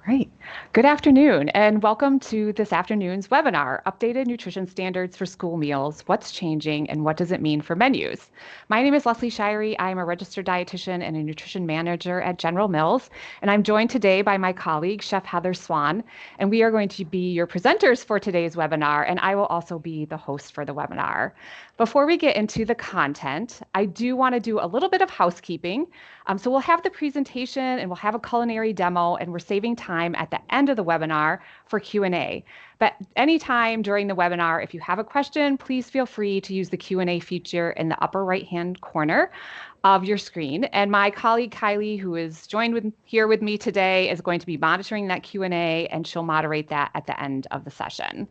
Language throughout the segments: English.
Great. Good afternoon, and welcome to this afternoon's webinar, Updated Nutrition Standards for School Meals, What's Changing and What Does It Mean for Menus? My name is Lesley Shiery. I'm a registered dietitian and a nutrition manager at General Mills, and I'm joined today by my colleague, Chef Heather Swan, and we are going to be your presenters for today's webinar, and I will also be the host for the webinar. Before we get into the content, I do want to do a little bit of housekeeping. So we'll have the presentation and we'll have a culinary demo, and we're saving time at the end of the webinar for Q&A. But anytime during the webinar, if you have a question, please feel free to use the Q&A feature in the upper right-hand corner of your screen. And my colleague Kylie, who is joined here with me today, is going to be monitoring that Q&A, and she'll moderate that at the end of the session.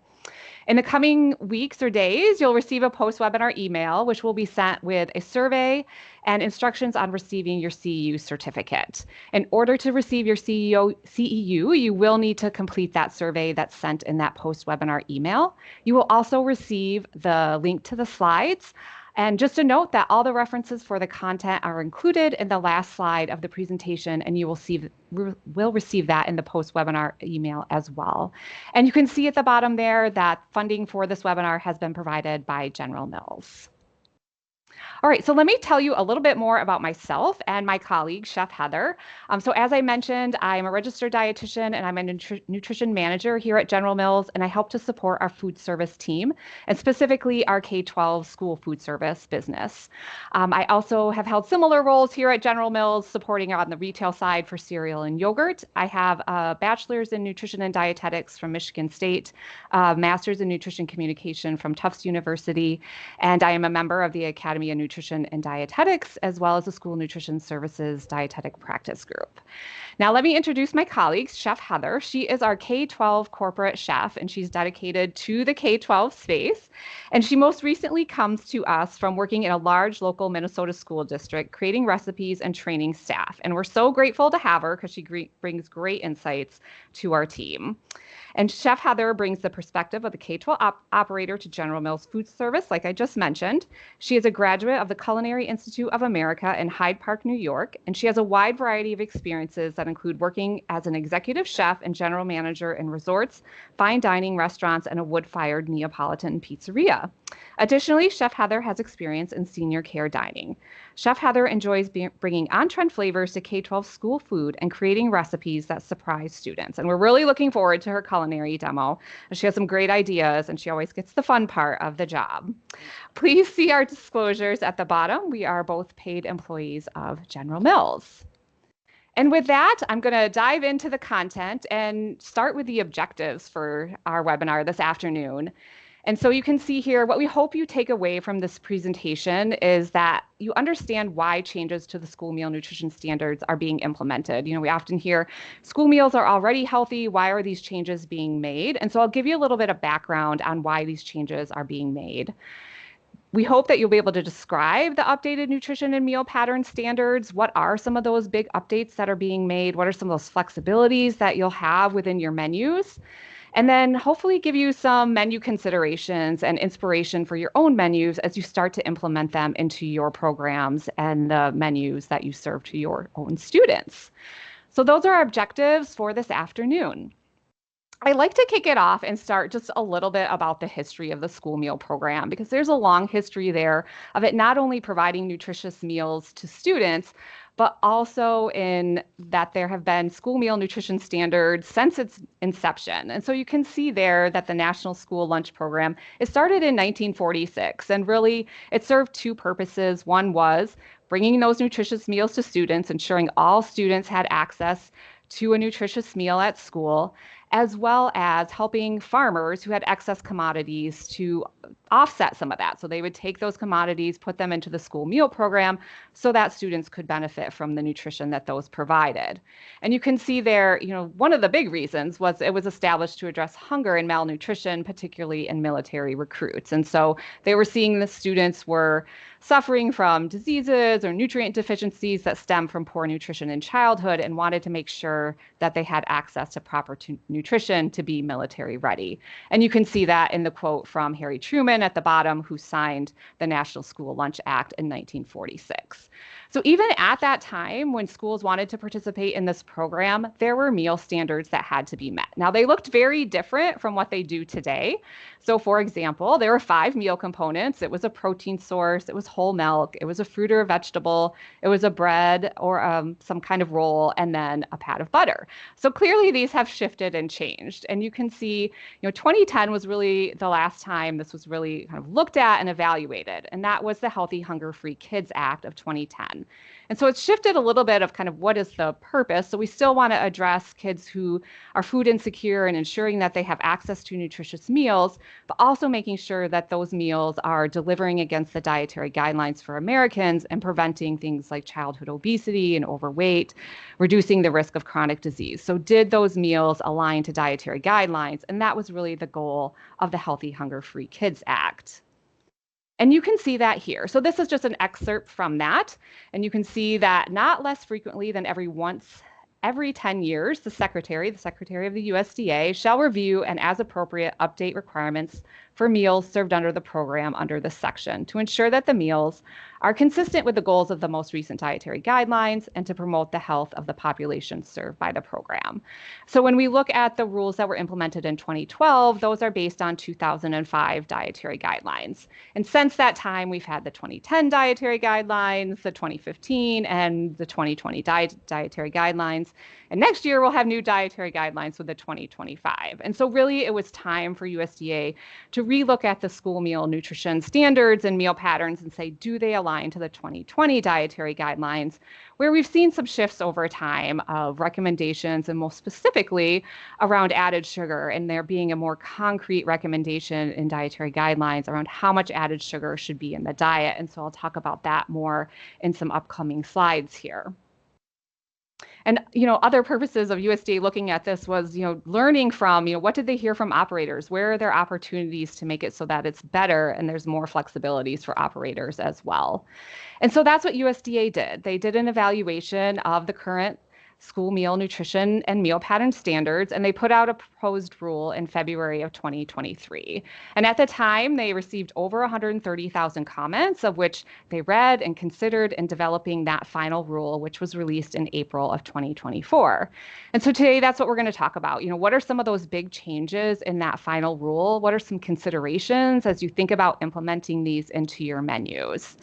In the coming weeks or days, you'll receive a post-webinar email, which will be sent with a survey and instructions on receiving your CEU certificate. In order to receive your CEU, you will need to complete that survey that's sent in that post-webinar email. You will also receive the link to the slides. And just a note that all the references for the content are included in the last slide of the presentation, and you will receive that in the post-webinar email as well. And you can see at the bottom there that funding for this webinar has been provided by General Mills. All right, so let me tell you a little bit more about myself and my colleague, Chef Heather. So as I mentioned, I'm a registered dietitian and I'm a nutrition manager here at General Mills, and I help to support our food service team, and specifically our K-12 school food service business. I also have held similar roles here at General Mills, supporting on the retail side for cereal and yogurt. I have a bachelor's in nutrition and dietetics from Michigan State, a master's in nutrition communication from Tufts University, and I am a member of the Academy of Nutrition and Dietetics, as well as the School Nutrition Services Dietetic Practice Group. Now, let me introduce my colleague, Chef Heather. She is our K-12 corporate chef, and she's dedicated to the K-12 space. And she most recently comes to us from working in a large local Minnesota school district, creating recipes and training staff. And we're so grateful to have her because she brings great insights to our team. And Chef Heather brings the perspective of the K-12 operator to General Mills Foodservice, like I just mentioned. She is a graduate of the Culinary Institute of America in Hyde Park, New York, and she has a wide variety of experiences that include working as an executive chef and general manager in resorts, fine dining restaurants, and a wood-fired Neapolitan pizzeria. Additionally, Chef Heather has experience in senior care dining. Chef Heather enjoys bringing on-trend flavors to K-12 school food and creating recipes that surprise students. And we're really looking forward to her culinary demo. She has some great ideas, and she always gets the fun part of the job. Please see our disclosures at the bottom. We are both paid employees of General Mills. And with that, I'm going to dive into the content and start with the objectives for our webinar this afternoon. And so you can see here, what we hope you take away from this presentation is that you understand why changes to the school meal nutrition standards are being implemented. You know, we often hear school meals are already healthy. Why are these changes being made? And so I'll give you a little bit of background on why these changes are being made. We hope that you'll be able to describe the updated nutrition and meal pattern standards. What are some of those big updates that are being made? What are some of those flexibilities that you'll have within your menus? And then hopefully give you some menu considerations and inspiration for your own menus as you start to implement them into your programs and the menus that you serve to your own students. So those are our objectives for this afternoon. I like to kick it off and start just a little bit about the history of the school meal program, because there's a long history there of it not only providing nutritious meals to students, but also in that there have been school meal nutrition standards since its inception. And so you can see there that the National School Lunch Program, it started in 1946, and really it served two purposes. One was bringing those nutritious meals to students, ensuring all students had access to a nutritious meal at school, as well as helping farmers who had excess commodities to offset some of that. So they would take those commodities, put them into the school meal program so that students could benefit from the nutrition that those provided. And you can see there, you know, one of the big reasons was it was established to address hunger and malnutrition, particularly in military recruits. And so they were seeing the students were suffering from diseases or nutrient deficiencies that stem from poor nutrition in childhood, and wanted to make sure that they had access to proper nutrition to be military ready. And you can see that in the quote from Harry Truman at the bottom, who signed the National School Lunch Act in 1946. So even at that time, when schools wanted to participate in this program, there were meal standards that had to be met. Now, they looked very different from what they do today. So, for example, there were 5 meal components. It was a protein source, it was whole milk, it was a fruit or a vegetable, it was a bread or some kind of roll, and then a pat of butter. So clearly, these have shifted and changed. And you can see, 2010 was really the last time this was really kind of looked at and evaluated. And that was the Healthy Hunger Free Kids Act of 2010. And so it's shifted a little bit of kind of what is the purpose. So we still want to address kids who are food insecure and ensuring that they have access to nutritious meals, but also making sure that those meals are delivering against the dietary guidelines for Americans and preventing things like childhood obesity and overweight, reducing the risk of chronic disease. So did those meals align to dietary guidelines? And that was really the goal of the Healthy Hunger Free Kids Act. And you can see that here. So this is just an excerpt from that. And you can see that not less frequently than every 10 years, the Secretary of the USDA, shall review and, as appropriate, update requirements for meals served under the program under this section to ensure that the meals are consistent with the goals of the most recent dietary guidelines and to promote the health of the population served by the program. So when we look at the rules that were implemented in 2012, those are based on 2005 dietary guidelines. And since that time, we've had the 2010 dietary guidelines, the 2015, and the 2020 dietary guidelines. And next year, we'll have new dietary guidelines with the 2025. And so really, it was time for USDA to relook at the school meal nutrition standards and meal patterns and say, do they align to the 2020 dietary guidelines, where we've seen some shifts over time of recommendations, and most specifically around added sugar, and there being a more concrete recommendation in dietary guidelines around how much added sugar should be in the diet. And so I'll talk about that more in some upcoming slides here. And, other purposes of USDA looking at this was, learning from, what did they hear from operators? Where are there opportunities to make it so that it's better and there's more flexibilities for operators as well? And so that's what USDA did. They did an evaluation of the current school meal nutrition and meal pattern standards, and they put out a proposed rule in February of 2023. And at the time, they received over 130,000 comments, of which they read and considered in developing that final rule, which was released in April of 2024. And so today, that's what we're going to talk about. What are some of those big changes in that final rule? What are some considerations as you think about implementing these into your menus?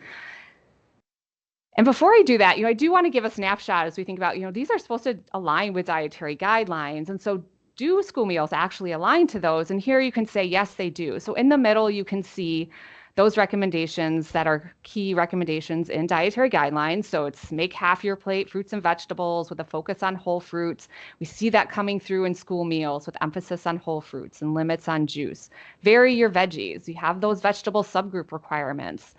And before I do that, I do want to give a snapshot as we think about, these are supposed to align with dietary guidelines. And so do school meals actually align to those? And here you can say, yes, they do. So in the middle, you can see those recommendations that are key recommendations in dietary guidelines. So it's make half your plate fruits and vegetables with a focus on whole fruits. We see that coming through in school meals with emphasis on whole fruits and limits on juice. Vary your veggies. You have those vegetable subgroup requirements.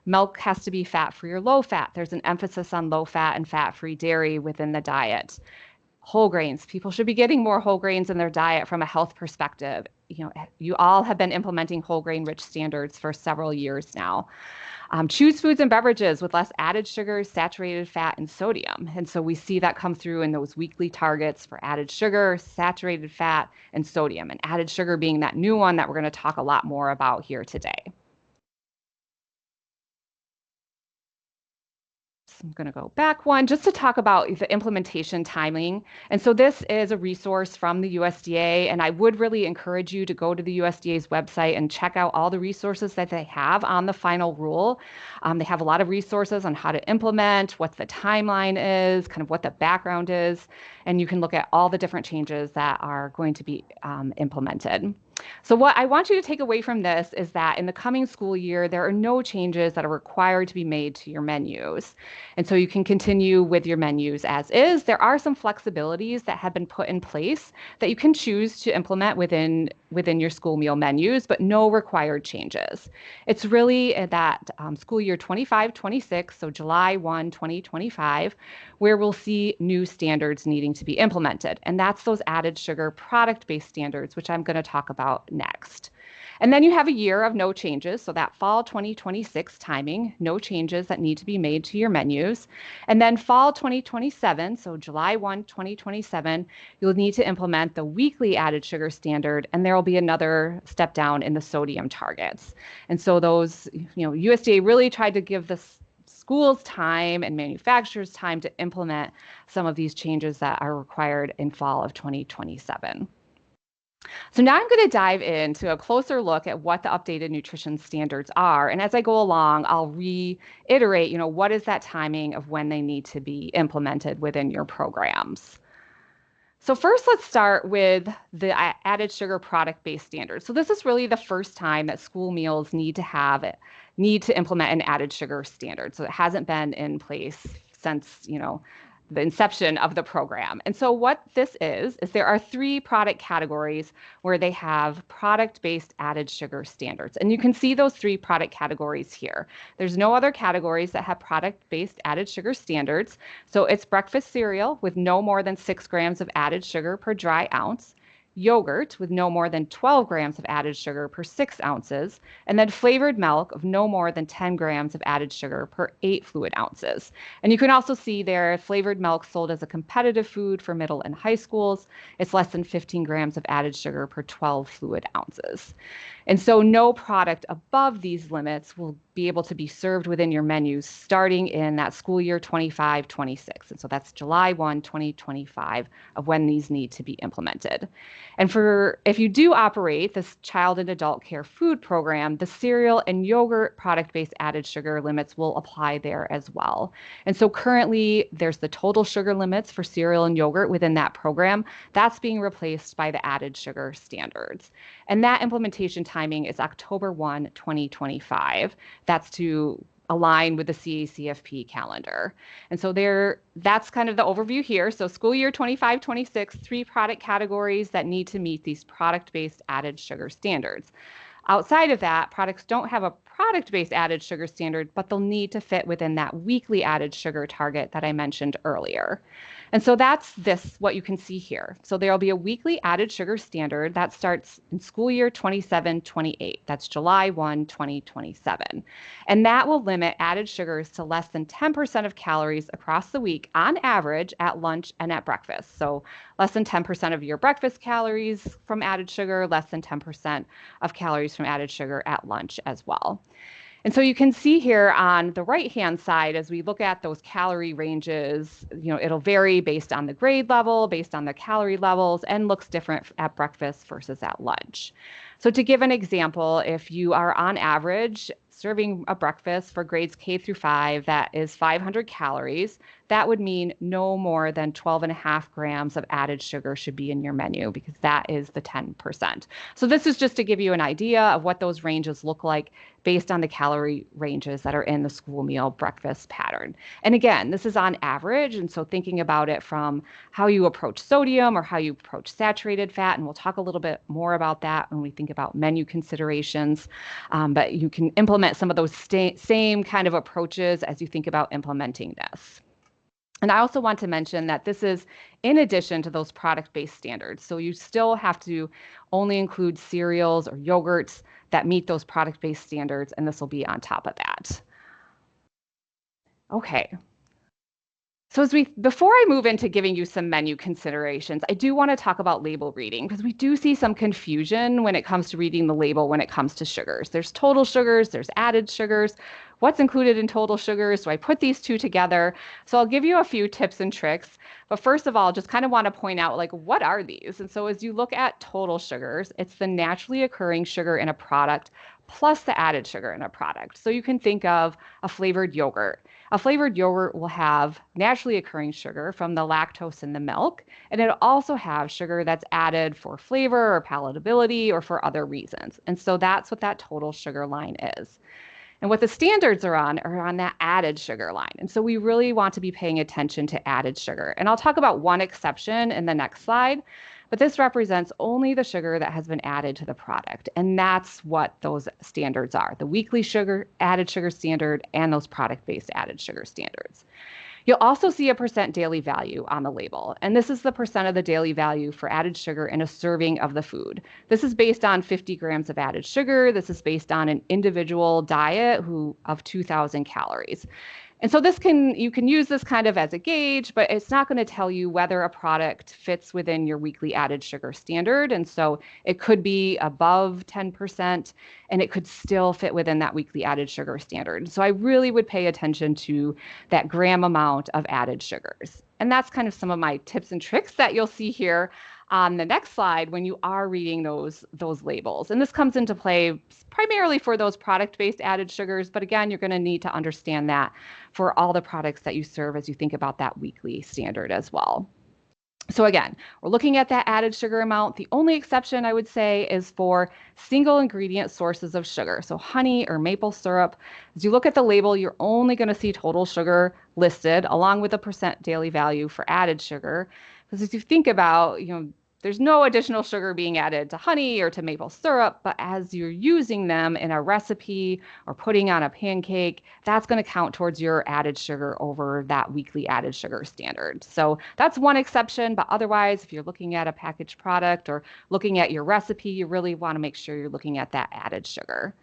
Milk has to be fat-free or low-fat. There's an emphasis on low-fat and fat-free dairy within the diet. Whole grains. People should be getting more whole grains in their diet from a health perspective. You all have been implementing whole grain-rich standards for several years now. Choose foods and beverages with less added sugars, saturated fat, and sodium. And so we see that come through in those weekly targets for added sugar, saturated fat, and sodium. And added sugar being that new one that we're going to talk a lot more about here today. I'm going to go back one just to talk about the implementation timing. And so this is a resource from the USDA, and I would really encourage you to go to the USDA's website and check out all the resources that they have on the final rule. They have a lot of resources on how to implement, what the timeline is, kind of what the background is, and you can look at all the different changes that are going to be implemented. So what I want you to take away from this is that in the coming school year, there are no changes that are required to be made to your menus. And so you can continue with your menus as is. There are some flexibilities that have been put in place that you can choose to implement within your school meal menus, but no required changes. It's really that school year 25-26, so July 1, 2025, where we'll see new standards needing to be implemented. And that's those added sugar product-based standards, which I'm going to talk about next. And then you have a year of no changes. So that fall 2026 timing, no changes that need to be made to your menus. And then fall 2027, so July 1, 2027, you'll need to implement the weekly added sugar standard, and there will be another step down in the sodium targets. And so those, USDA really tried to give this school's time and manufacturers' time to implement some of these changes that are required in fall of 2027. So now I'm going to dive into a closer look at what the updated nutrition standards are. And as I go along, I'll reiterate, what is that timing of when they need to be implemented within your programs. So first, let's start with the added sugar product-based standards. So this is really the first time that school meals need to implement an added sugar standard. So it hasn't been in place since, the inception of the program. And so what this is there are 3 product categories where they have product-based added sugar standards. And you can see those 3 product categories here. There's no other categories that have product-based added sugar standards. So it's breakfast cereal with no more than 6 grams of added sugar per dry ounce, yogurt with no more than 12 grams of added sugar per 6 ounces, and then flavored milk of no more than 10 grams of added sugar per 8 fluid ounces. And you can also see there flavored milk sold as a competitive food for middle and high schools. It's less than 15 grams of added sugar per 12 fluid ounces. And so no product above these limits will be able to be served within your menus starting in that school year 25-26. And so that's July 1, 2025 of when these need to be implemented. And if you do operate this child and adult care food program, the cereal and yogurt product-based added sugar limits will apply there as well. And so currently there's the total sugar limits for cereal and yogurt within that program. That's being replaced by the added sugar standards. And that implementation timing is October 1, 2025. That's to align with the CACFP calendar. And so that's kind of the overview here. So school year 25-26, 3 product categories that need to meet these product-based added sugar standards. Outside of that, products don't have a product-based added sugar standard, but they'll need to fit within that weekly added sugar target that I mentioned earlier. And so that's what you can see here. So there'll be a weekly added sugar standard that starts in school year 27-28. That's July 1, 2027. And that will limit added sugars to less than 10% of calories across the week on average at lunch and at breakfast. So less than 10% of your breakfast calories from added sugar, less than 10% of calories from added sugar at lunch as well. And so you can see here on the right-hand side, as we look at those calorie ranges, it'll vary based on the grade level, based on the calorie levels, and looks different at breakfast versus at lunch. So to give an example, if you are on average serving a breakfast for grades K through 5 that is 500 calories, that would mean no more than 12.5 grams of added sugar should be in your menu because that is the 10%. So this is just to give you an idea of what those ranges look like based on the calorie ranges that are in the school meal breakfast pattern. And again, this is on average. And so thinking about it from how you approach sodium or how you approach saturated fat, and we'll talk a little bit more about that when we think about menu considerations, but you can implement some of those same kind of approaches as you think about implementing this. And I also want to mention that this is in addition to those product-based standards. So you still have to only include cereals or yogurts that meet those product-based standards, and this will be on top of that. Okay. So before I move into giving you some menu considerations, I do want to talk about label reading because we do see some confusion when it comes to reading the label when it comes to sugars. There's total sugars, there's added sugars. What's included in total sugars? Do I put these two together? So I'll give you a few tips and tricks. But first of all, just kind of want to point out, what are these? And so as you look at total sugars, it's the naturally occurring sugar in a product plus the added sugar in a product. So you can think of a flavored yogurt. A flavored yogurt will have naturally occurring sugar from the lactose in the milk, and it'll also have sugar that's added for flavor or palatability or for other reasons. And so that's what that total sugar line is. And what the standards are on that added sugar line. And so we really want to be paying attention to added sugar. And I'll talk about one exception in the next slide, but this represents only the sugar that has been added to the product. And that's what those standards are, the weekly added sugar standard and those product-based added sugar standards. You'll also see a percent daily value on the label, and this is the percent of the daily value for added sugar in a serving of the food. This is based on 50 grams of added sugar. This is based on an individual diet of 2,000 calories. And so you can use this kind of as a gauge, but it's not going to tell you whether a product fits within your weekly added sugar standard. And so it could be above 10% and it could still fit within that weekly added sugar standard. So I really would pay attention to that gram amount of added sugars. And that's kind of some of my tips and tricks that you'll see here on the next slide when you are reading those labels. And this comes into play primarily for those product-based added sugars, but again, you're going to need to understand that for all the products that you serve as you think about that weekly standard as well. So again, we're looking at that added sugar amount. The only exception I would say is for single ingredient sources of sugar. So honey or maple syrup. As you look at the label, you're only going to see total sugar listed along with the percent daily value for added sugar. Because if you think about, there's no additional sugar being added to honey or to maple syrup, but as you're using them in a recipe or putting on a pancake, that's going to count towards your added sugar over that weekly added sugar standard. So that's one exception, but otherwise, if you're looking at a packaged product or looking at your recipe, you really want to make sure you're looking at that added sugar.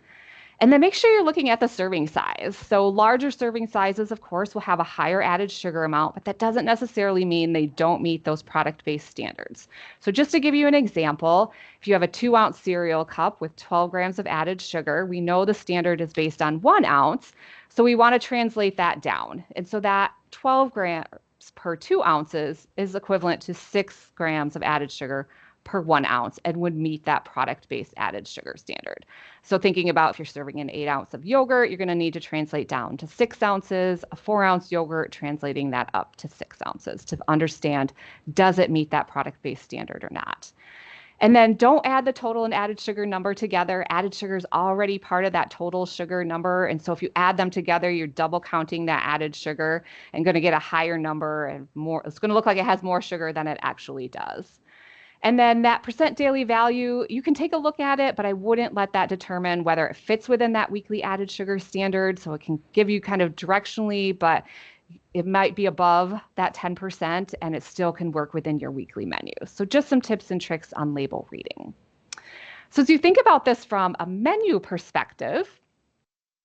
And then make sure you're looking at the serving size. So larger serving sizes, of course, will have a higher added sugar amount, but that doesn't necessarily mean they don't meet those product-based standards. So just to give you an example, if you have a 2-ounce cereal cup with 12 grams of added sugar, we know the standard is based on 1 ounce. So we want to translate that down. And so that 12 grams per 2 ounces is equivalent to 6 grams of added sugar per 1 ounce and would meet that product-based added sugar standard. So thinking about if you're serving an 8-ounce of yogurt, you're going to need to translate down to 6 ounces, a 4-ounce yogurt, translating that up to 6 ounces to understand, does it meet that product-based standard or not? And then don't add the total and added sugar number together. Added sugar is already part of that total sugar number. And so if you add them together, you're double counting that added sugar and going to get a higher number and more. It's going to look like it has more sugar than it actually does. And then that percent daily value, you can take a look at it, but I wouldn't let that determine whether it fits within that weekly added sugar standard. So it can give you kind of directionally, but it might be above that 10% and it still can work within your weekly menu. So just some tips and tricks on label reading. So as you think about this from a menu perspective,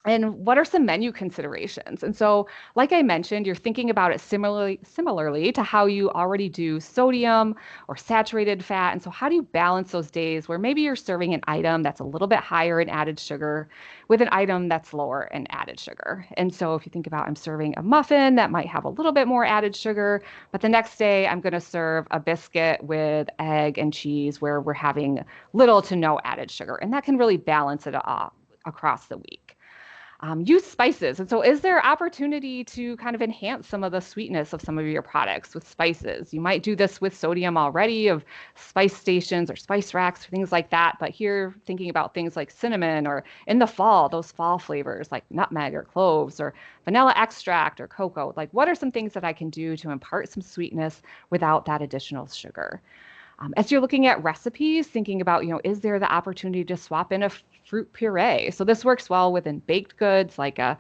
and what are some menu considerations? And so, like I mentioned, you're thinking about it similarly to how you already do sodium or saturated fat. And so how do you balance those days where maybe you're serving an item that's a little bit higher in added sugar with an item that's lower in added sugar? And so if you think about I'm serving a muffin that might have a little bit more added sugar, but the next day I'm going to serve a biscuit with egg and cheese where we're having little to no added sugar. And that can really balance it off across the week. Use spices. And so is there opportunity to kind of enhance some of the sweetness of some of your products with spices? You might do this with sodium already of spice stations or spice racks or things like that. But here thinking about things like cinnamon or in the fall, those fall flavors like nutmeg or cloves or vanilla extract or cocoa. Like what are some things that I can do to impart some sweetness without that additional sugar? As you're looking at recipes, thinking about, is there the opportunity to swap in a fruit puree? So this works well within baked goods like a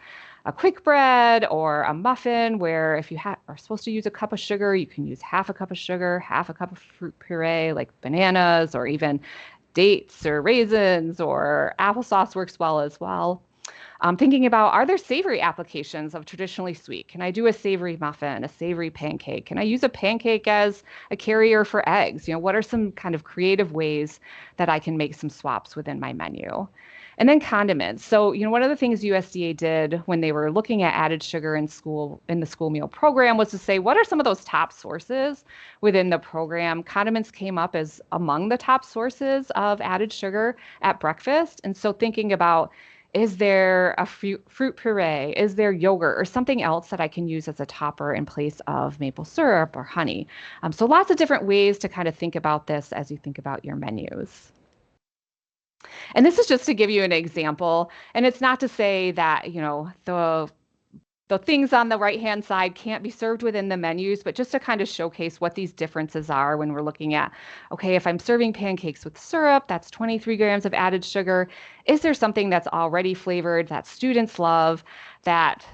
quick bread or a muffin where if you are supposed to use a cup of sugar, you can use half a cup of sugar, half a cup of fruit puree like bananas or even dates or raisins or applesauce works well as well. Thinking about, are there savory applications of traditionally sweet? Can I do a savory muffin, a savory pancake? Can I use a pancake as a carrier for eggs? What are some kind of creative ways that I can make some swaps within my menu? And then condiments. So, one of the things USDA did when they were looking at added sugar in the school meal program was to say, what are some of those top sources within the program? Condiments came up as among the top sources of added sugar at breakfast. And so thinking about, is there a fruit puree? Is there yogurt or something else that I can use as a topper in place of maple syrup or honey? So lots of different ways to kind of think about this as you think about your menus. And this is just to give you an example. And it's not to say that, the things on the right-hand side can't be served within the menus, but just to kind of showcase what these differences are when we're looking at, okay, if I'm serving pancakes with syrup, that's 23 grams of added sugar. Is there something that's already flavored that students love that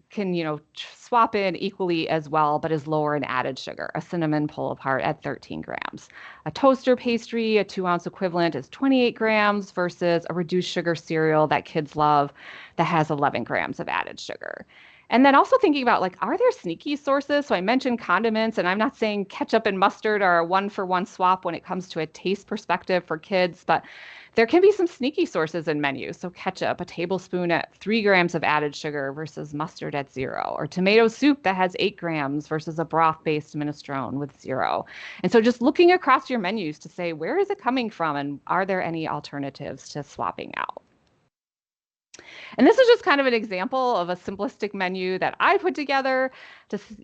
can, swap in equally as well, but is lower in added sugar? A cinnamon pull apart at 13 grams. A toaster pastry, a 2-ounce equivalent, is 28 grams versus a reduced sugar cereal that kids love that has 11 grams of added sugar. And then also thinking about like, are there sneaky sources? So I mentioned condiments, and I'm not saying ketchup and mustard are a one-for-one swap when it comes to a taste perspective for kids, but there can be some sneaky sources in menus. So ketchup, a tablespoon at 3 grams of added sugar versus mustard at 0, or tomato soup that has 8 grams versus a broth-based minestrone with 0. And so just looking across your menus to say, where is it coming from, and are there any alternatives to swapping out? And this is just kind of an example of a simplistic menu that I put together.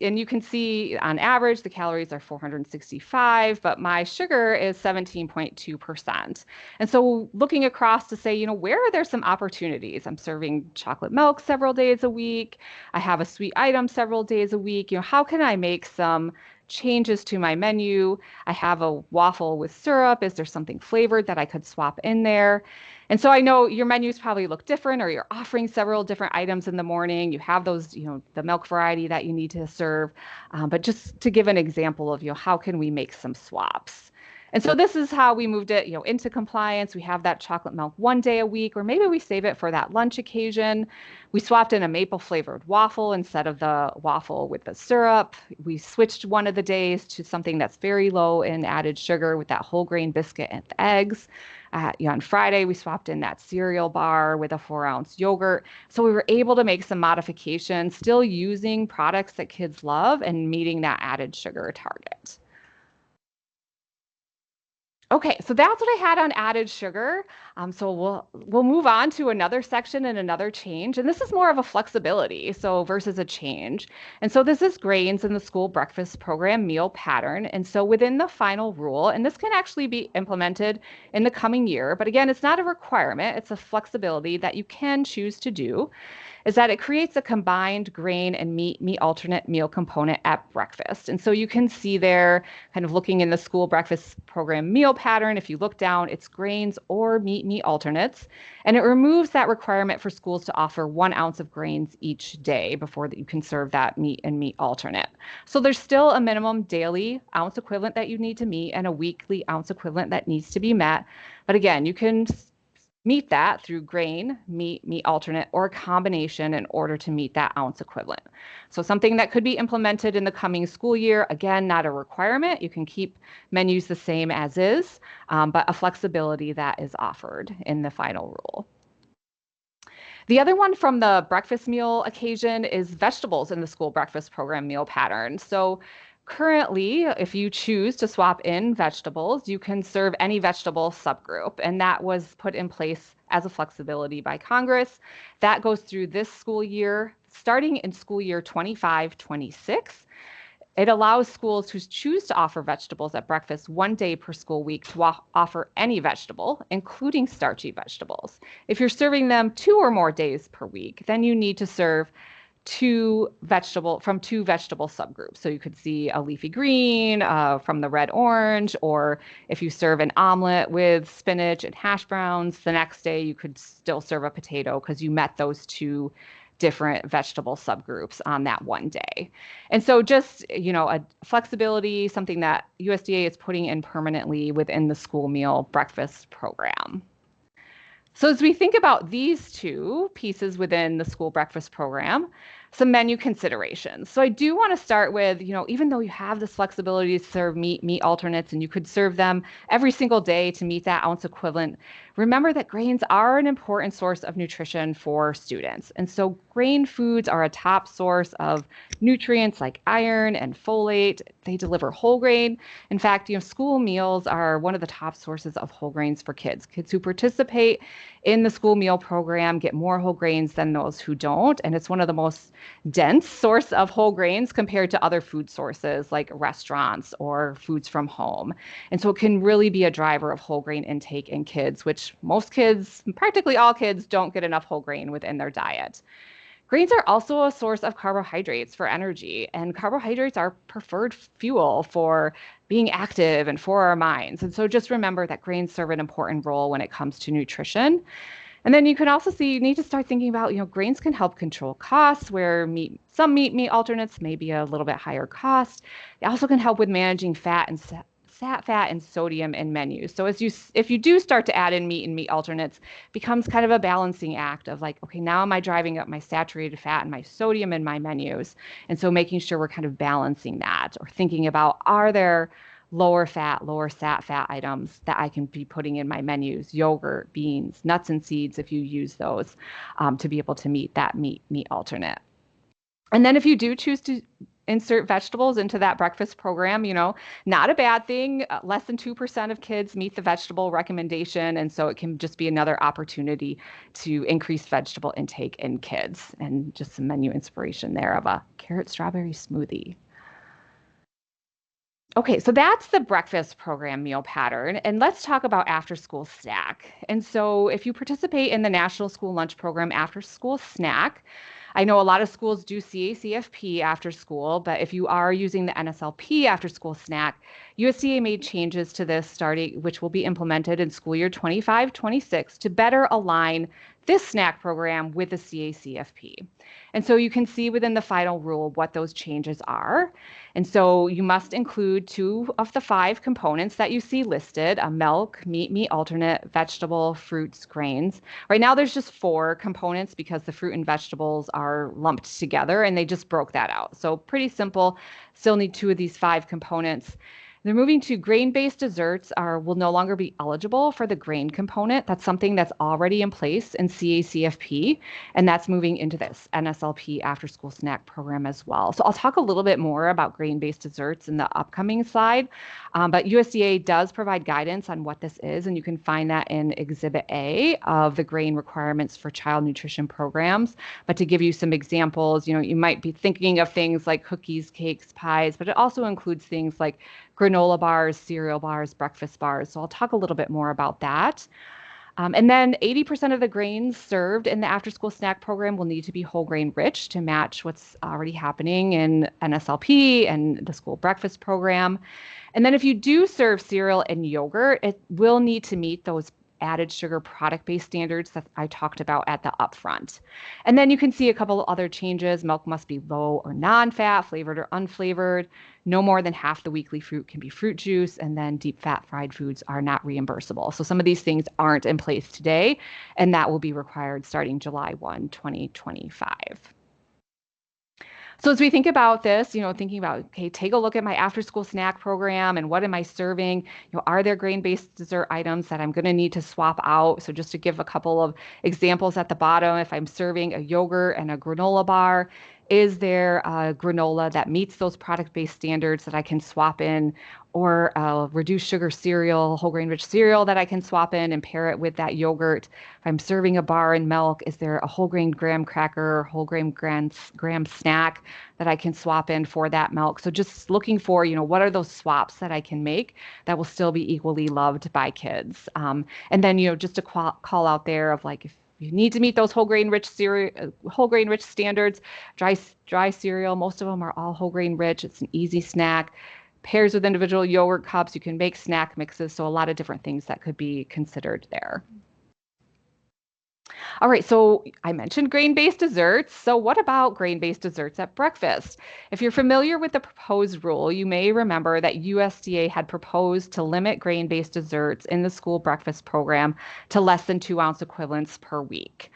And you can see on average, the calories are 465, but my sugar is 17.2%. And so looking across to say, where are there some opportunities? I'm serving chocolate milk several days a week. I have a sweet item several days a week. How can I make some changes to my menu? I have a waffle with syrup. Is there something flavored that I could swap in there? And so I know your menus probably look different, or you're offering several different items in the morning. You have those, the milk variety that you need to serve. But just to give an example of, how can we make some swaps? And so this is how we moved it, into compliance. We have that chocolate milk 1 day a week, or maybe we save it for that lunch occasion. We swapped in a maple flavored waffle instead of the waffle with the syrup. We switched one of the days to something that's very low in added sugar with that whole grain biscuit and eggs. On Friday, we swapped in that cereal bar with a 4-ounce yogurt. So we were able to make some modifications, still using products that kids love and meeting that added sugar target. Okay, so that's what I had on added sugar. So we'll move on to another section and another change, and this is more of a flexibility, so versus a change. And so this is grains in the school breakfast program meal pattern. And so within the final rule, and this can actually be implemented in the coming year, but again, it's not a requirement, it's a flexibility that you can choose to do, is that it creates a combined grain and meat alternate meal component at breakfast. And so you can see there, kind of looking in the school breakfast program meal pattern, if you look down, it's grains or meat alternates. And it removes that requirement for schools to offer 1 ounce of grains each day before that you can serve that meat and meat alternate. So there's still a minimum daily ounce equivalent that you need to meet and a weekly ounce equivalent that needs to be met. But again, you can meet that through grain, meat alternate, or a combination in order to meet that ounce equivalent. So something that could be implemented in the coming school year, again, not a requirement. You can keep menus the same as is, but a flexibility that is offered in the final rule. The other one from the breakfast meal occasion is vegetables in the school breakfast program meal pattern. So currently, if you choose to swap in vegetables, you can serve any vegetable subgroup, and that was put in place as a flexibility by Congress. That goes through this school year, starting in school year 25-26. It allows schools who choose to offer vegetables at breakfast 1 day per school week to offer any vegetable, including starchy vegetables. If you're serving them 2 or more days per week, then you need to serve 2 vegetable subgroups. So you could see a leafy green from the red orange, or if you serve an omelet with spinach and hash browns, the next day you could still serve a potato because you met those 2 different vegetable subgroups on that 1 day. And so just, a flexibility, something that USDA is putting in permanently within the school meal breakfast program. So as we think about these 2 pieces within the school breakfast program, some menu considerations. So I do want to start with, even though you have this flexibility to serve meat alternates, and you could serve them every single day to meet that ounce equivalent, remember that grains are an important source of nutrition for students. And so grain foods are a top source of nutrients like iron and folate. They deliver whole grain. In fact, school meals are one of the top sources of whole grains for kids. Kids who participate in the school meal program get more whole grains than those who don't. And it's one of the most dense source of whole grains compared to other food sources like restaurants or foods from home. And so it can really be a driver of whole grain intake in kids, which most kids, practically all kids, don't get enough whole grain within their diet. Grains are also a source of carbohydrates for energy, and carbohydrates are preferred fuel for being active and for our minds. And so just remember that grains serve an important role when it comes to nutrition. And then you can also see, you need to start thinking about, grains can help control costs, where some meat alternates may be a little bit higher cost. They also can help with managing fat and fat, and sodium in menus. So if you do start to add in meat and meat alternates, becomes kind of a balancing act of like, okay, now am I driving up my saturated fat and my sodium in my menus? And so making sure we're kind of balancing that, or thinking about, are there lower fat, lower sat fat items that I can be putting in my menus, yogurt, beans, nuts and seeds, if you use those, to be able to meet that meat alternate. And then if you do choose to insert vegetables into that breakfast program, not a bad thing. Less than 2% of kids meet the vegetable recommendation. And so it can just be another opportunity to increase vegetable intake in kids. And just some menu inspiration there of a carrot strawberry smoothie. Okay, so that's the breakfast program meal pattern. And let's talk about after school snack. And so if you participate in the National School Lunch Program after school snack, I know a lot of schools do CACFP after school, but if you are using the NSLP after school snack, USDA made changes to this starting, which will be implemented in school year 25-26 to better align this snack program with the CACFP. And so you can see within the final rule what those changes are. And so you must include 2 of the 5 components that you see listed: a milk, meat alternate, vegetable, fruits, grains. Right now there's just 4 components because the fruit and vegetables are lumped together and they just broke that out. So pretty simple, still need 2 of these 5 components. They're moving to grain-based desserts will no longer be eligible for the grain component. That's something that's already in place in CACFP, and that's moving into this NSLP after-school snack program as well. So I'll talk a little bit more about grain-based desserts in the upcoming slide, but USDA does provide guidance on what this is, and you can find that in Exhibit A of the grain requirements for child nutrition programs. But to give you some examples, you might be thinking of things like cookies, cakes, pies, but it also includes things like granola bars, cereal bars, breakfast bars. So I'll talk a little bit more about that. And then 80% of the grains served in the after-school snack program will need to be whole grain rich to match what's already happening in NSLP and the school breakfast program. And then if you do serve cereal and yogurt, it will need to meet those added sugar product-based standards that I talked about at the upfront. And then you can see a couple of other changes. Milk must be low or non-fat, flavored or unflavored. No more than half the weekly fruit can be fruit juice, and then deep fat fried foods are not reimbursable. So some of these things aren't in place today, and that will be required starting July 1, 2025. So as we think about this, thinking about, okay, take a look at my after school snack program and what am I serving? Are there grain-based dessert items that I'm going to need to swap out? So just to give a couple of examples at the bottom, if I'm serving a yogurt and a granola bar, is there a granola that meets those product-based standards that I can swap in, or a reduced sugar cereal, whole grain rich cereal that I can swap in and pair it with that yogurt? If I'm serving a bar and milk, is there a whole grain graham cracker or whole grain graham snack that I can swap in for that milk? So just looking for, what are those swaps that I can make that will still be equally loved by kids? And then, just a call out there of like, if you need to meet those whole grain rich standards, dry cereal, most of them are all whole grain rich. It's an easy snack. Pairs with individual yogurt cups, you can make snack mixes. So a lot of different things that could be considered there. All right, so I mentioned grain-based desserts. So what about grain-based desserts at breakfast? If you're familiar with the proposed rule, you may remember that USDA had proposed to limit grain-based desserts in the school breakfast program to less than 2-ounce equivalents per week.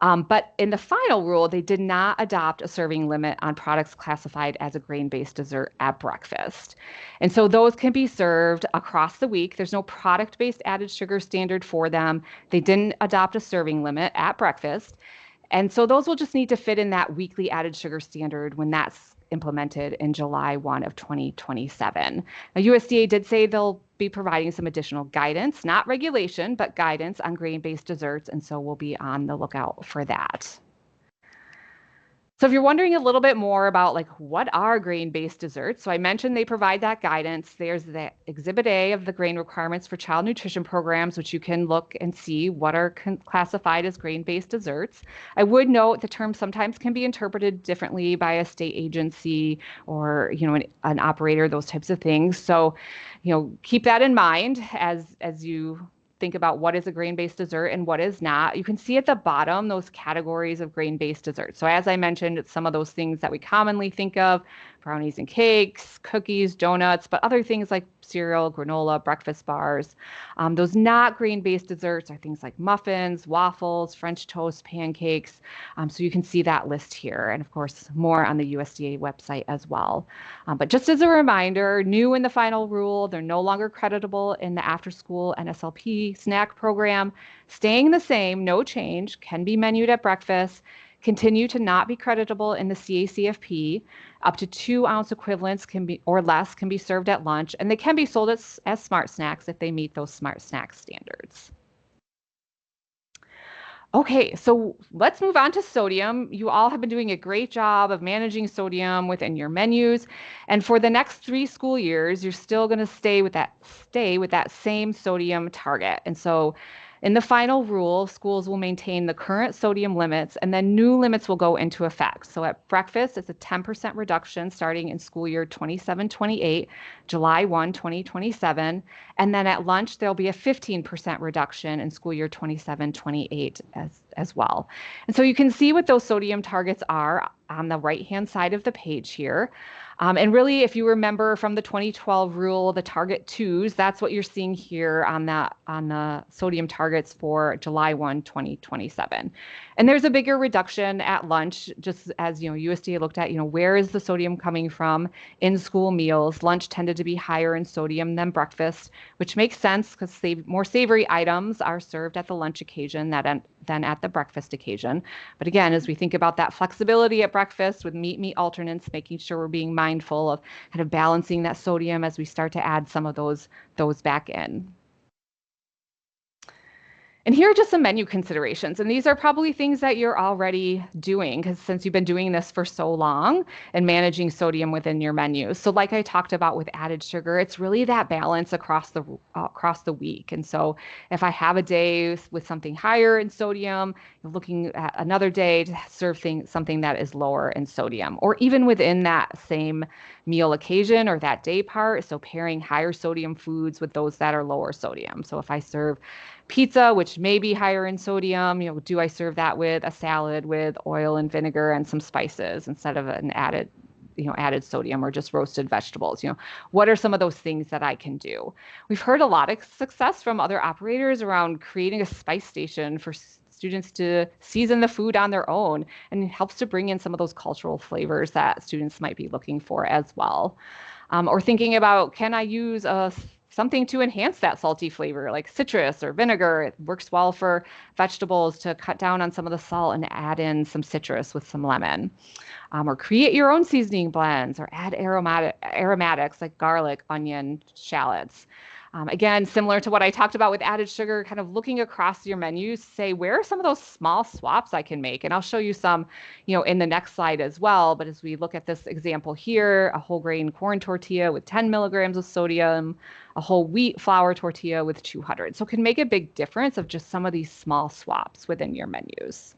But in the final rule, they did not adopt a serving limit on products classified as a grain-based dessert at breakfast. And so those can be served across the week. There's no product-based added sugar standard for them. They didn't adopt a serving limit at breakfast. And so those will just need to fit in that weekly added sugar standard when that's implemented in July 1 of 2027. Now, USDA did say they'll be providing some additional guidance, not regulation, but guidance on grain-based desserts. And so we'll be on the lookout for that. So if you're wondering a little bit more about like what are grain-based desserts, so I mentioned they provide that guidance. There's the Exhibit A of the grain requirements for child nutrition programs, which you can look and see what are classified as grain-based desserts. I would note the term sometimes can be interpreted differently by a state agency or an operator, those types of things. So keep that in mind as you think about what is a grain-based dessert and what is not, you can see at the bottom those categories of grain-based desserts. So as I mentioned, it's some of those things that we commonly think of, brownies and cakes, cookies, donuts, but other things like cereal, granola, breakfast bars. Those not grain-based desserts are things like muffins, waffles, French toast, pancakes. So you can see that list here. And of course, more on the USDA website as well. But just as a reminder, new in the final rule, they're no longer creditable in the after-school NSLP snack program. Staying the same, no change, can be menued at breakfast, continue to not be creditable in the CACFP. Up to 2-ounce equivalents can be, or less, can be served at lunch, and they can be sold as smart snacks if they meet those smart snack standards. Okay, so let's move on to sodium. You all have been doing a great job of managing sodium within your menus. And for the next 3 school years, you're still going to stay with that same sodium target. And so in the final rule, schools will maintain the current sodium limits, and then new limits will go into effect. So at breakfast, it's a 10% reduction starting in school year 27-28, July 1, 2027. And then at lunch, there'll be a 15% reduction in school year 27-28 as well. And so you can see what those sodium targets are on the right-hand side of the page here. And really, if you remember from the 2012 rule, the target 2s, that's what you're seeing here on the sodium targets for July 1, 2027. And there's a bigger reduction at lunch, just as USDA looked at, where is the sodium coming from in school meals. Lunch tended to be higher in sodium than breakfast, which makes sense because more savory items are served at the lunch occasion than at the breakfast occasion. But again, as we think about that flexibility at breakfast with meat alternates, making sure we're being mindful of kind of balancing that sodium as we start to add some of those back in. And here are just some menu considerations. And these are probably things that you're already doing because since you've been doing this for so long and managing sodium within your menus. So like I talked about with added sugar, it's really that balance across the week. And so if I have a day with something higher in sodium, you're looking at another day to serve something that is lower in sodium, or even within that same meal occasion or that day part. So pairing higher sodium foods with those that are lower sodium. So if I serve pizza, which may be higher in sodium, do I serve that with a salad with oil and vinegar and some spices instead of an added sodium, or just roasted vegetables? What are some of those things that I can do? We've heard a lot of success from other operators around creating a spice station for students to season the food on their own, and it helps to bring in some of those cultural flavors that students might be looking for as well. Or thinking about, can I use something to enhance that salty flavor, like citrus or vinegar? It works well for vegetables to cut down on some of the salt and add in some citrus with some lemon. Or create your own seasoning blends, or add aromatics like garlic, onion, shallots. Again, similar to what I talked about with added sugar, kind of looking across your menus, say, where are some of those small swaps I can make? And I'll show you some, in the next slide as well. But as we look at this example here, a whole grain corn tortilla with 10 milligrams of sodium, a whole wheat flour tortilla with 200. So it can make a big difference of just some of these small swaps within your menus.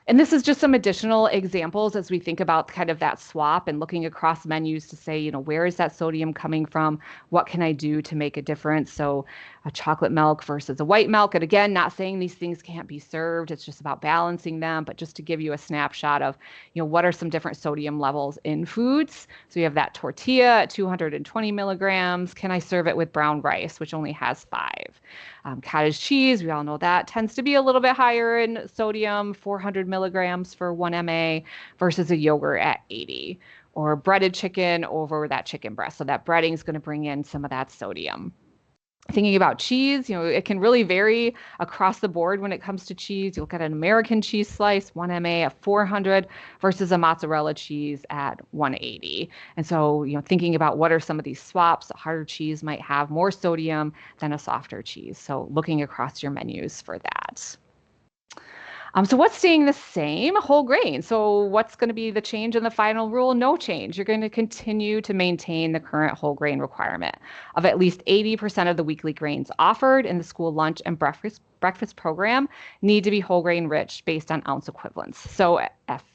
And this is just some additional examples as we think about kind of that swap and looking across menus to say, where is that sodium coming from? What can I do to make a difference? So a chocolate milk versus a white milk. And again, not saying these things can't be served. It's just about balancing them, but just to give you a snapshot of, what are some different sodium levels in foods? So you have that tortilla at 220 milligrams. Can I serve it with brown rice, which only has 5? Cottage cheese, we all know that tends to be a little bit higher in sodium, 400 milligrams for 1 MA versus a yogurt at 80. Or breaded chicken over that chicken breast. So that breading is going to bring in some of that sodium. Thinking about cheese, it can really vary across the board when it comes to cheese. You look at an American cheese slice, 1 MA at 400 versus a mozzarella cheese at 180. And so, thinking about what are some of these swaps, a harder cheese might have more sodium than a softer cheese. So looking across your menus for that. So what's staying the same? Whole grain. So what's going to be the change in the final rule? No change. You're going to continue to maintain the current whole grain requirement of at least 80% of the weekly grains offered in the school lunch and breakfast program need to be whole grain rich based on ounce equivalents. So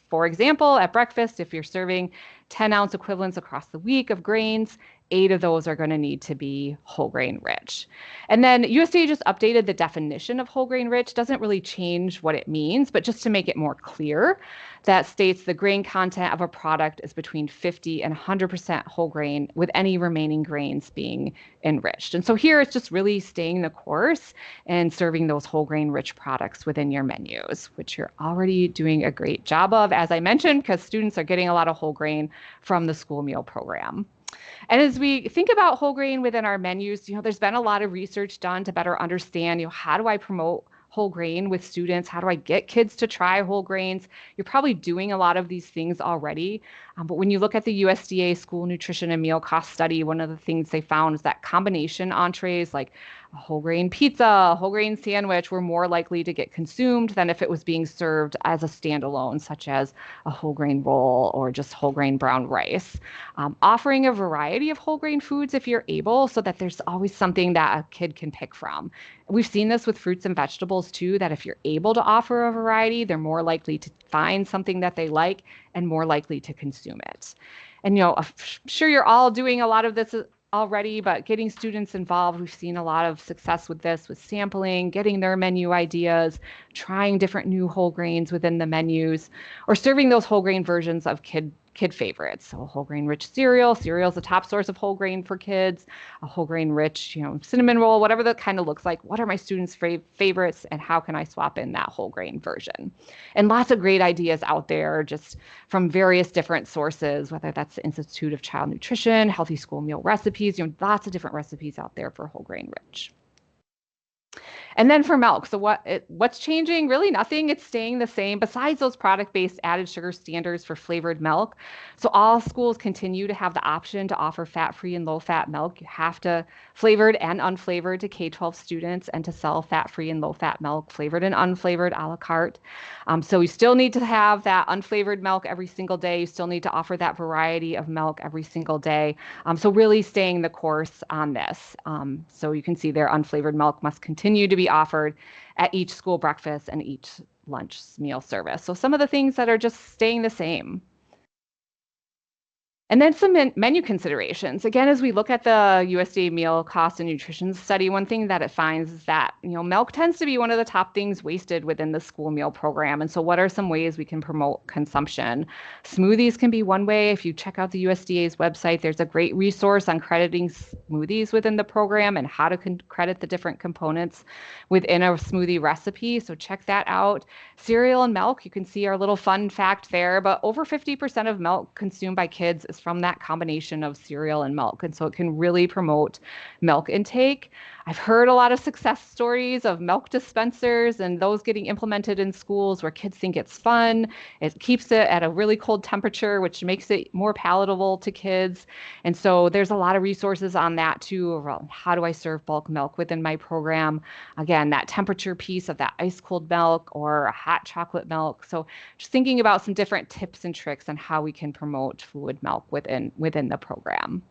for example, at breakfast, if you're serving 10-ounce equivalents across the week of grains, 8 of those are going to need to be whole grain rich. And then USDA just updated the definition of whole grain rich. Doesn't really change what it means, but just to make it more clear, that states the grain content of a product is between 50 and 100% whole grain, with any remaining grains being enriched. And so here it's just really staying the course and serving those whole grain rich products within your menus, which you're already doing a great job of, as I mentioned, because students are getting a lot of whole grain from the school meal program. And as we think about whole grain within our menus, there's been a lot of research done to better understand, how do I promote whole grain with students? How do I get kids to try whole grains? You're probably doing a lot of these things already. But when you look at the USDA School Nutrition and Meal Cost Study, one of the things they found is that combination entrees like a whole grain pizza, a whole grain sandwich were more likely to get consumed than if it was being served as a standalone, such as a whole grain roll or just whole grain brown rice. Offering a variety of whole grain foods if you're able, so that there's always something that a kid can pick from. We've seen this with fruits and vegetables too, that if you're able to offer a variety, they're more likely to find something that they like and more likely to consume it. And, I'm sure you're all doing a lot of this already, but getting students involved, we've seen a lot of success with this, with sampling, getting their menu ideas, trying different new whole grains within the menus, or serving those whole grain versions of kid favorites. So a whole grain rich cereal is a top source of whole grain for kids, a whole grain rich, cinnamon roll, whatever that kind of looks like. What are my students' favorites, and how can I swap in that whole grain version? And lots of great ideas out there just from various different sources, whether that's the Institute of Child Nutrition, Healthy School Meal Recipes, lots of different recipes out there for whole grain rich. And then for milk, so what's changing? Really nothing. It's staying the same besides those product-based added sugar standards for flavored milk. So all schools continue to have the option to offer fat-free and low-fat milk. You have to flavored and unflavored to K-12 students, and to sell fat-free and low-fat milk, flavored and unflavored a la carte. So you still need to have that unflavored milk every single day. You still need to offer that variety of milk every single day. So really staying the course on this. So you can see there, unflavored milk must continue to be offered at each school breakfast and each lunch meal service. So some of the things that are just staying the same. And then some menu considerations. Again, as we look at the USDA Meal Cost and Nutrition Study, one thing that it finds is that, milk tends to be one of the top things wasted within the school meal program. And so what are some ways we can promote consumption? Smoothies can be one way. If you check out the USDA's website, there's a great resource on crediting smoothies within the program and how to credit the different components within a smoothie recipe. So check that out. Cereal and milk, you can see our little fun fact there, but over 50% of milk consumed by kids is from that combination of cereal and milk. And so it can really promote milk intake. I've heard a lot of success stories of milk dispensers and those getting implemented in schools where kids think it's fun. It keeps it at a really cold temperature, which makes it more palatable to kids. And so there's a lot of resources on that too, around how do I serve bulk milk within my program? Again, that temperature piece of that ice cold milk or a hot chocolate milk. So just thinking about some different tips and tricks on how we can promote fluid milk within the program.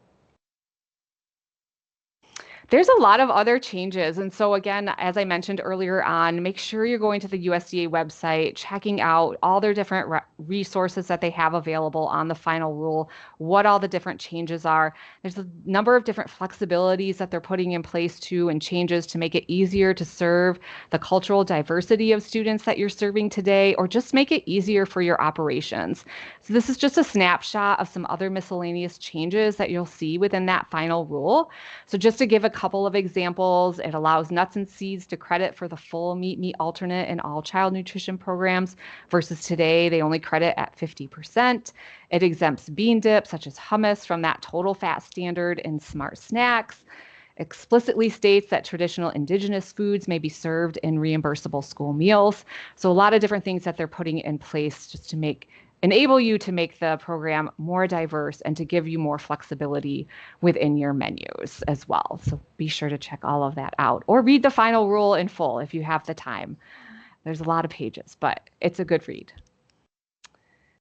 There's a lot of other changes. And so again, as I mentioned earlier on, make sure you're going to the USDA website, checking out all their different resources that they have available on the final rule, what all the different changes are. There's a number of different flexibilities that they're putting in place too, and changes to make it easier to serve the cultural diversity of students that you're serving today, or just make it easier for your operations. So this is just a snapshot of some other miscellaneous changes that you'll see within that final rule. So just to give a couple of examples, it allows nuts and seeds to credit for the full meat alternate in all child nutrition programs, versus today they only credit at 50%. It exempts bean dip, such as hummus, from that total fat standard in Smart Snacks. Explicitly states that traditional indigenous foods may be served in reimbursable school meals. So a lot of different things that they're putting in place just to enable you to make the program more diverse and to give you more flexibility within your menus as well. So be sure to check all of that out, or read the final rule in full if you have the time. There's a lot of pages, but it's a good read.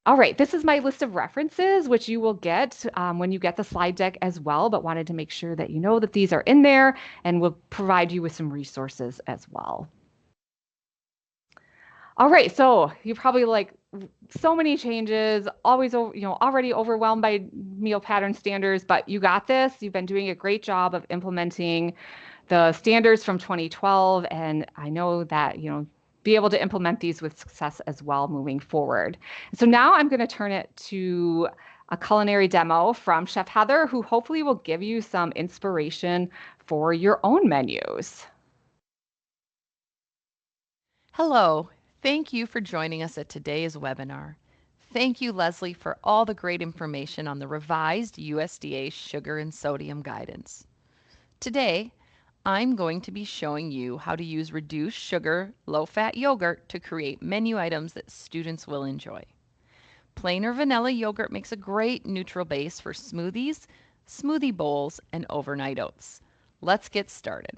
All right, this is my list of references, which you will get when you get the slide deck as well, but wanted to make sure that you know that these are in there, and will provide you with some resources as well. All right, so you're probably like so many changes, always already overwhelmed by meal pattern standards, but you got this. You've been doing a great job of implementing the standards from 2012, and I know that, be able to implement these with success as well moving forward. So now I'm going to turn it to a culinary demo from Chef Heather, who hopefully will give you some inspiration for your own menus. Hello, thank you for joining us at today's webinar. Thank you, Lesley, for all the great information on the revised USDA sugar and sodium guidance. Today, I'm going to be showing you how to use reduced sugar, low-fat yogurt to create menu items that students will enjoy. Plain or vanilla yogurt makes a great neutral base for smoothies, smoothie bowls, and overnight oats. Let's get started.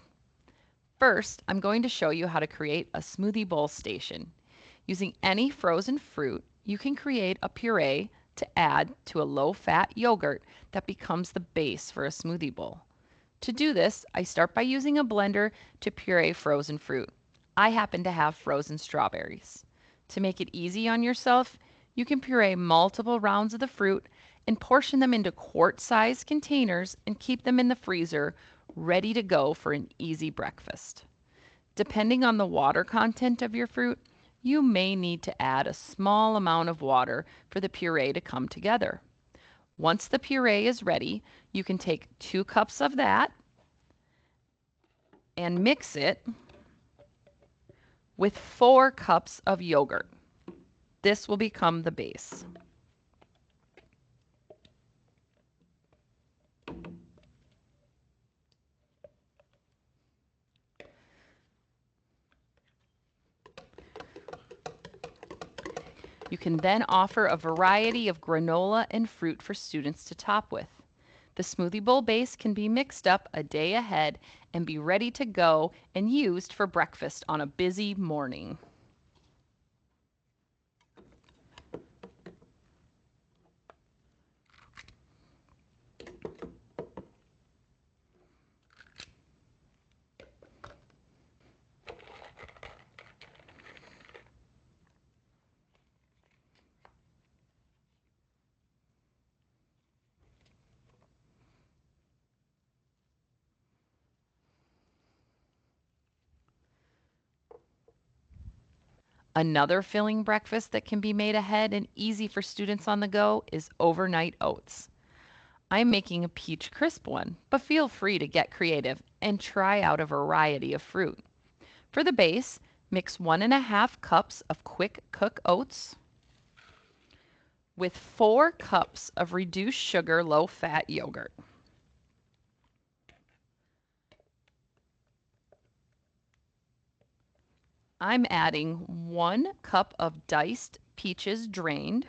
First, I'm going to show you how to create a smoothie bowl station. Using any frozen fruit, you can create a puree to add to a low-fat yogurt that becomes the base for a smoothie bowl. To do this, I start by using a blender to puree frozen fruit. I happen to have frozen strawberries. To make it easy on yourself, you can puree multiple rounds of the fruit and portion them into quart-sized containers and keep them in the freezer ready to go for an easy breakfast. Depending on the water content of your fruit, you may need to add a small amount of water for the puree to come together. Once the puree is ready, you can take 2 cups of that and mix it with 4 cups of yogurt. This will become the base. You can then offer a variety of granola and fruit for students to top with. The smoothie bowl base can be mixed up a day ahead and be ready to go and used for breakfast on a busy morning. Another filling breakfast that can be made ahead and easy for students on the go is overnight oats. I'm making a peach crisp one, but feel free to get creative and try out a variety of fruit. For the base, mix 1½ cups of quick cook oats with 4 cups of reduced sugar, low fat yogurt. I'm adding 1 cup of diced peaches drained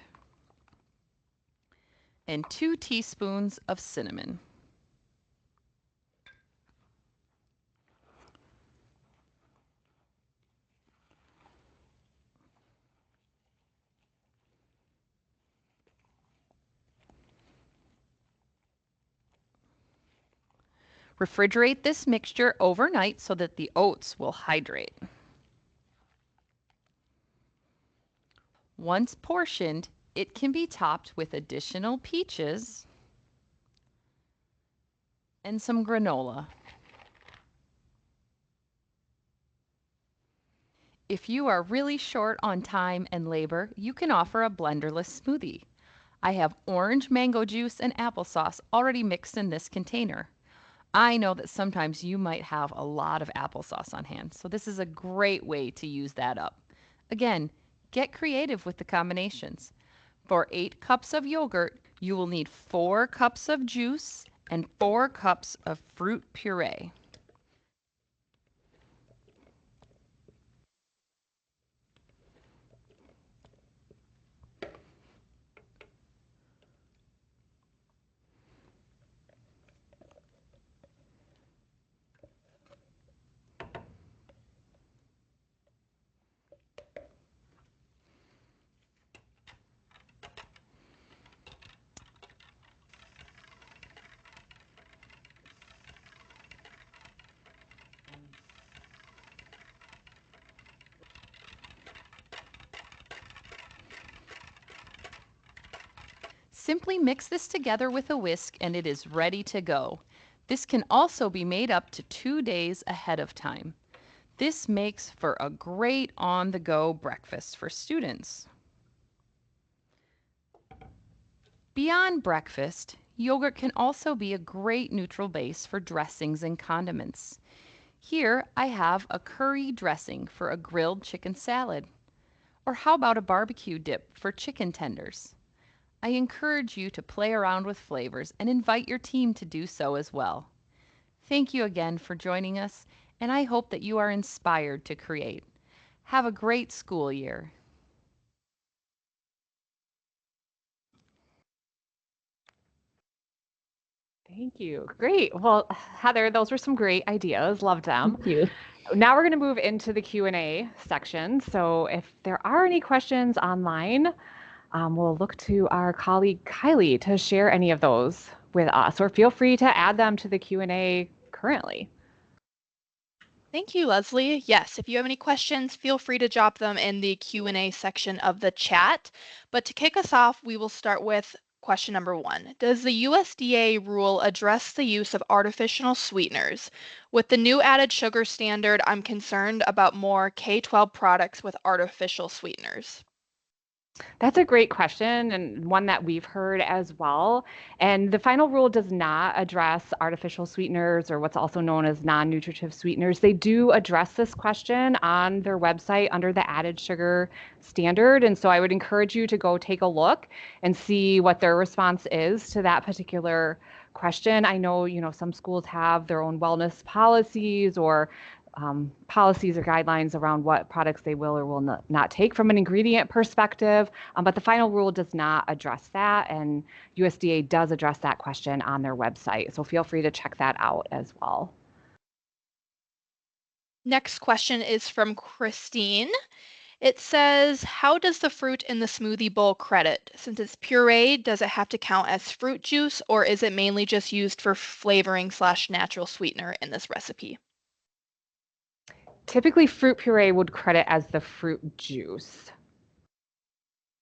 and 2 teaspoons of cinnamon. Refrigerate this mixture overnight so that the oats will hydrate. Once portioned, it can be topped with additional peaches and some granola. If you are really short on time and labor, you can offer a blenderless smoothie. I have orange mango juice and applesauce already mixed in this container. I know that sometimes you might have a lot of applesauce on hand, so this is a great way to use that up. Again, get creative with the combinations. For 8 cups of yogurt, you will need 4 cups of juice and 4 cups of fruit puree. Simply mix this together with a whisk and it is ready to go. This can also be made up to 2 days ahead of time. This makes for a great on-the-go breakfast for students. Beyond breakfast, yogurt can also be a great neutral base for dressings and condiments. Here I have a curry dressing for a grilled chicken salad. Or how about a barbecue dip for chicken tenders? I encourage you to play around with flavors and invite your team to do so as well. Thank you again for joining us, and I hope that you are inspired to create. Have a great school year. Thank you. Great. Well, Heather, those were some great ideas. Loved them. Thank you. Now we're going to move into the Q&A section. So if there are any questions online, we'll look to our colleague Kylie to share any of those with us, or feel free to add them to the Q&A currently. Thank you, Lesley. Yes, if you have any questions, feel free to drop them in the Q&A section of the chat. But to kick us off, we will start with question number 1. Does the USDA rule address the use of artificial sweeteners? With the new added sugar standard, I'm concerned about more K-12 products with artificial sweeteners. That's a great question, and one that we've heard as well. And the final rule does not address artificial sweeteners, or what's also known as non-nutritive sweeteners. They do address this question on their website under the added sugar standard. And so I would encourage you to go take a look and see what their response is to that particular question. I know, some schools have their own wellness policies or policies or guidelines around what products they will or will not take from an ingredient perspective, but the final rule does not address that, and USDA does address that question on their website, so feel free to check that out as well. Next question is from Christine. It says, how does the fruit in the smoothie bowl credit? Since it's pureed, does it have to count as fruit juice, or is it mainly just used for flavoring / natural sweetener in this recipe? Typically, fruit puree would credit as the fruit juice.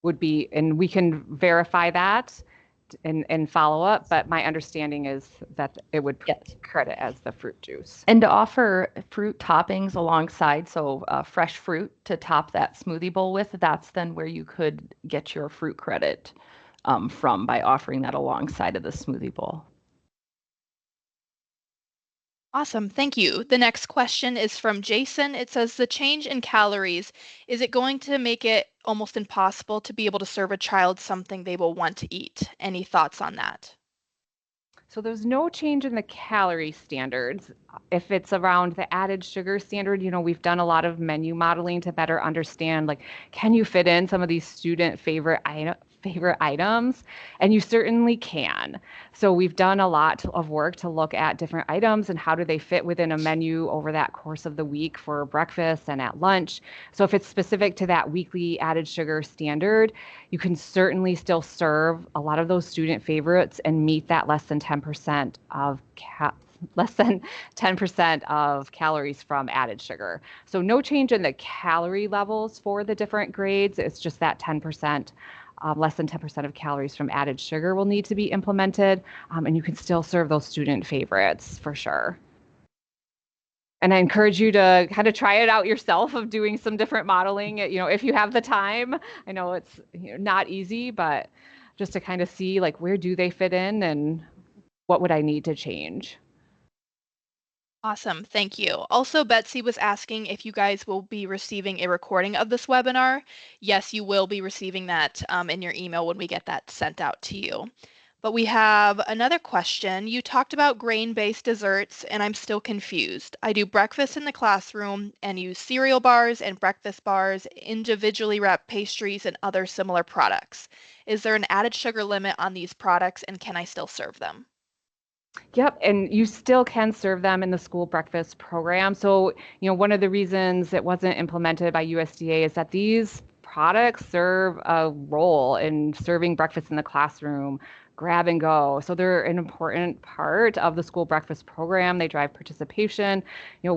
Would be, and we can verify that and follow up, but my understanding is that it would credit as the fruit juice. And to offer fruit toppings alongside, so fresh fruit to top that smoothie bowl with, that's then where you could get your fruit credit from, by offering that alongside of the smoothie bowl. Awesome, thank you. The next question is from Jason. It says, the change in calories, is it going to make it almost impossible to be able to serve a child something they will want to eat? Any thoughts on that? So there's no change in the calorie standards. If it's around the added sugar standard, we've done a lot of menu modeling to better understand, like, can you fit in some of these student favorite items? And you certainly can. So we've done a lot of work to look at different items and how do they fit within a menu over that course of the week for breakfast and at lunch. So if it's specific to that weekly added sugar standard, you can certainly still serve a lot of those student favorites and meet that less than 10% of calories from added sugar. So no change in the calorie levels for the different grades. It's just that 10%. Less than 10% of calories from added sugar will need to be implemented, and you can still serve those student favorites for sure. And I encourage you to kind of try it out yourself of doing some different modeling, if you have the time. I know it's not easy, but just to kind of see, like, where do they fit in and what would I need to change? Awesome, thank you. Also, Betsy was asking if you guys will be receiving a recording of this webinar. Yes, you will be receiving that in your email when we get that sent out to you. But we have another question. You talked about grain-based desserts, and I'm still confused. I do breakfast in the classroom and use cereal bars and breakfast bars, individually wrapped pastries, and other similar products. Is there an added sugar limit on these products, and can I still serve them? Yep, and you still can serve them in the school breakfast program. So, one of the reasons it wasn't implemented by USDA is that these products serve a role in serving breakfast in the classroom grab and go. So they're an important part of the school breakfast program. They drive participation.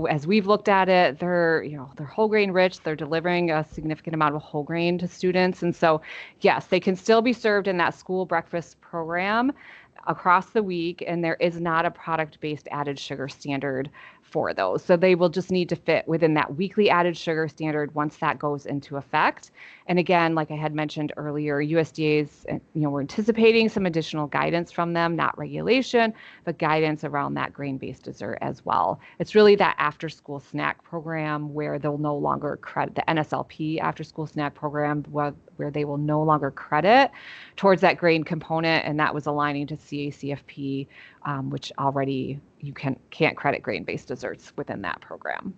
As we've looked at it, they're whole grain rich. They're delivering a significant amount of whole grain to students. And so, yes, they can still be served in that school breakfast program across the week, and there is not a product-based added sugar standard for those. So they will just need to fit within that weekly added sugar standard once that goes into effect. And again, like I had mentioned earlier, USDA's, we're anticipating some additional guidance from them, not regulation, but guidance around that grain-based dessert as well. It's really that after-school snack program where they'll no longer credit the NSLP after-school snack program, where they will no longer credit towards that grain component, and that was aligning to CACFP, which already you can't credit grain-based desserts within that program.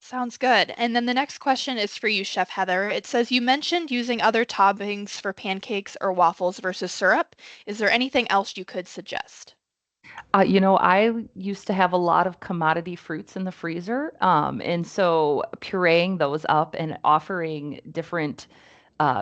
Sounds good. And then the next question is for you, Chef Heather. It says you mentioned using other toppings for pancakes or waffles versus syrup. Is there anything else you could suggest? I used to have a lot of commodity fruits in the freezer. And so pureeing those up and offering different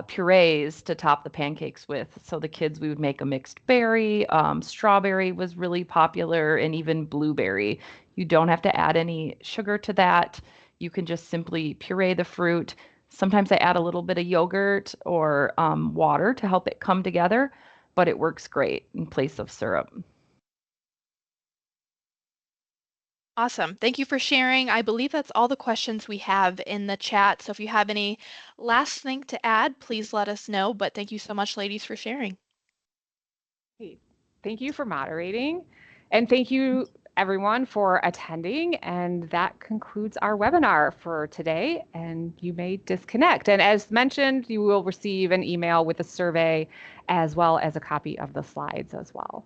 purees to top the pancakes with. So the kids, we would make a mixed berry. Strawberry was really popular, and even blueberry. You don't have to add any sugar to that. You can just simply puree the fruit. Sometimes I add a little bit of yogurt or water to help it come together, but it works great in place of syrup. Awesome. Thank you for sharing. I believe that's all the questions we have in the chat. So if you have any last thing to add, please let us know. But thank you so much, ladies, for sharing. Hey, thank you for moderating, and thank you everyone for attending. And that concludes our webinar for today, and you may disconnect. And as mentioned, you will receive an email with a survey as well as a copy of the slides as well.